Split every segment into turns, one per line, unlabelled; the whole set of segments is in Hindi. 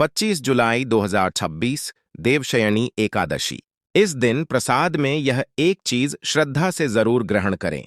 25 जुलाई 2026 देवशयनी एकादशी। इस दिन प्रसाद में यह एक चीज श्रद्धा से जरूर ग्रहण करें।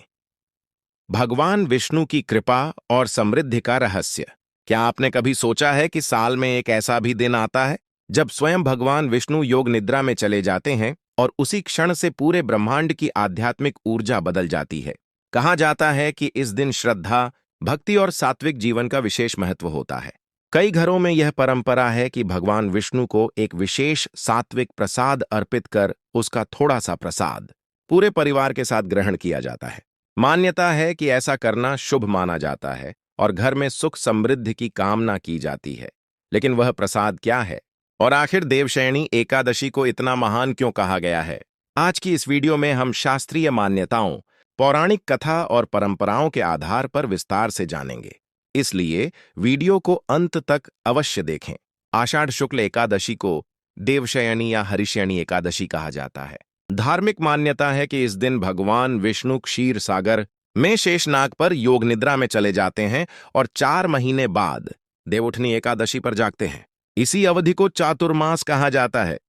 भगवान विष्णु की कृपा और समृद्धि का रहस्य। क्या आपने कभी सोचा है कि साल में एक ऐसा भी दिन आता है जब स्वयं भगवान विष्णु योग निद्रा में चले जाते हैं और उसी क्षण से पूरे ब्रह्मांड की आध्यात्मिक ऊर्जा बदल जाती है। कहा जाता है कि इस दिन श्रद्धा, भक्ति और सात्विक जीवन का विशेष महत्व होता है। कई घरों में यह परंपरा है कि भगवान विष्णु को एक विशेष सात्विक प्रसाद अर्पित कर उसका थोड़ा सा प्रसाद पूरे परिवार के साथ ग्रहण किया जाता है। मान्यता है कि ऐसा करना शुभ माना जाता है और घर में सुख समृद्धि की कामना की जाती है। लेकिन वह प्रसाद क्या है और आखिर देवशयनी एकादशी को इतना महान क्यों कहा गया है? आज की इस वीडियो में हम शास्त्रीय मान्यताओं, पौराणिक कथा और परंपराओं के आधार पर विस्तार से जानेंगे। इसलिए वीडियो को अंत तक अवश्य देखें। आषाढ़ शुक्ल एकादशी को देवशयनी या हरिशयनी एकादशी कहा जाता है। धार्मिक मान्यता है कि इस दिन भगवान विष्णु क्षीर सागर में शेषनाग पर योग निद्रा में चले जाते हैं और 4 महीने बाद देवउठनी एकादशी पर जागते हैं। इसी अवधि को चातुर्मास कहा जाता है।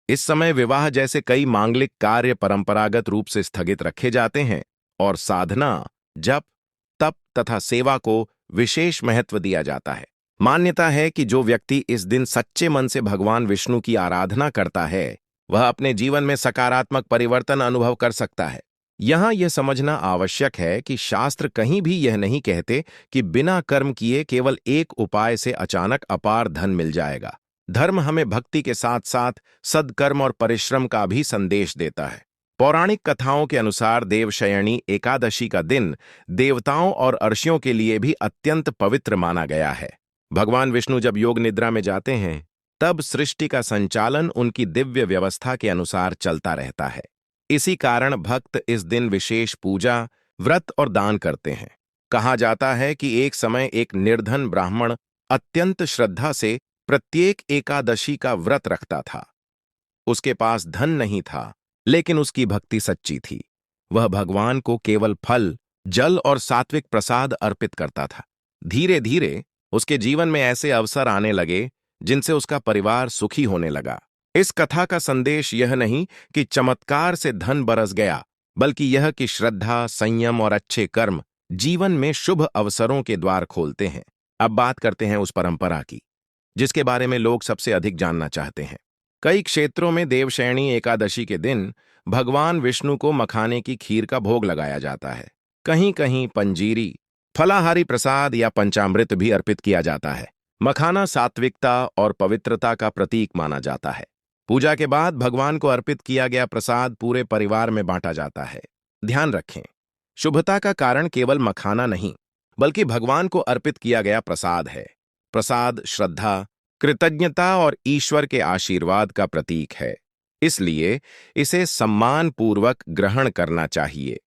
इस समय विवाह जैसे कई मांगलिक कार्य परंपरागत रूप से स्थगित रखे जाते हैं और साधना, जप, तप तथा सेवा को विशेष महत्व दिया जाता है। मान्यता है कि जो व्यक्ति इस दिन सच्चे मन से भगवान विष्णु की आराधना करता है, वह अपने जीवन में सकारात्मक परिवर्तन अनुभव कर सकता है। यहाँ यह समझना आवश्यक है कि शास्त्र कहीं भी यह नहीं कहते कि बिना कर्म किए केवल एक उपाय से अचानक अपार धन मिल जाएगा। धर्म हमें भक्ति के साथ साथ सद्कर्म और परिश्रम का भी संदेश देता है। पौराणिक कथाओं के अनुसार देवशयनी एकादशी का दिन देवताओं और अर्षियों के लिए भी अत्यंत पवित्र माना गया है। भगवान विष्णु जब योग निद्रा में जाते हैं, तब सृष्टि का संचालन उनकी दिव्य व्यवस्था के अनुसार चलता रहता है। इसी कारण भक्त इस दिन विशेष पूजा, व्रत और दान करते हैं। कहा जाता है कि एक समय एक निर्धन ब्राह्मण अत्यंत श्रद्धा से प्रत्येक एकादशी का व्रत रखता था। उसके पास धन नहीं था, लेकिन उसकी भक्ति सच्ची थी। वह भगवान को केवल फल, जल और सात्विक प्रसाद अर्पित करता था। धीरे धीरे उसके जीवन में ऐसे अवसर आने लगे जिनसे उसका परिवार सुखी होने लगा। इस कथा का संदेश यह नहीं कि चमत्कार से धन बरस गया, बल्कि यह कि श्रद्धा, संयम और अच्छे कर्म जीवन में शुभ अवसरों के द्वार खोलते हैं। अब बात करते हैं उस परंपरा की जिसके बारे में लोग सबसे अधिक जानना चाहते हैं। कई क्षेत्रों में देवशयनी एकादशी के दिन भगवान विष्णु को मखाने की खीर का भोग लगाया जाता है। कहीं कहीं पंजीरी, फलाहारी प्रसाद या पंचामृत भी अर्पित किया जाता है। मखाना सात्विकता और पवित्रता का प्रतीक माना जाता है। पूजा के बाद भगवान को अर्पित किया गया प्रसाद पूरे परिवार में बांटा जाता है। ध्यान रखें, शुभता का कारण केवल मखाना नहीं, बल्कि भगवान को अर्पित किया गया प्रसाद है। प्रसाद श्रद्धा, कृतज्ञता और ईश्वर के आशीर्वाद का प्रतीक है, इसलिए इसे सम्मान पूर्वक ग्रहण करना चाहिए।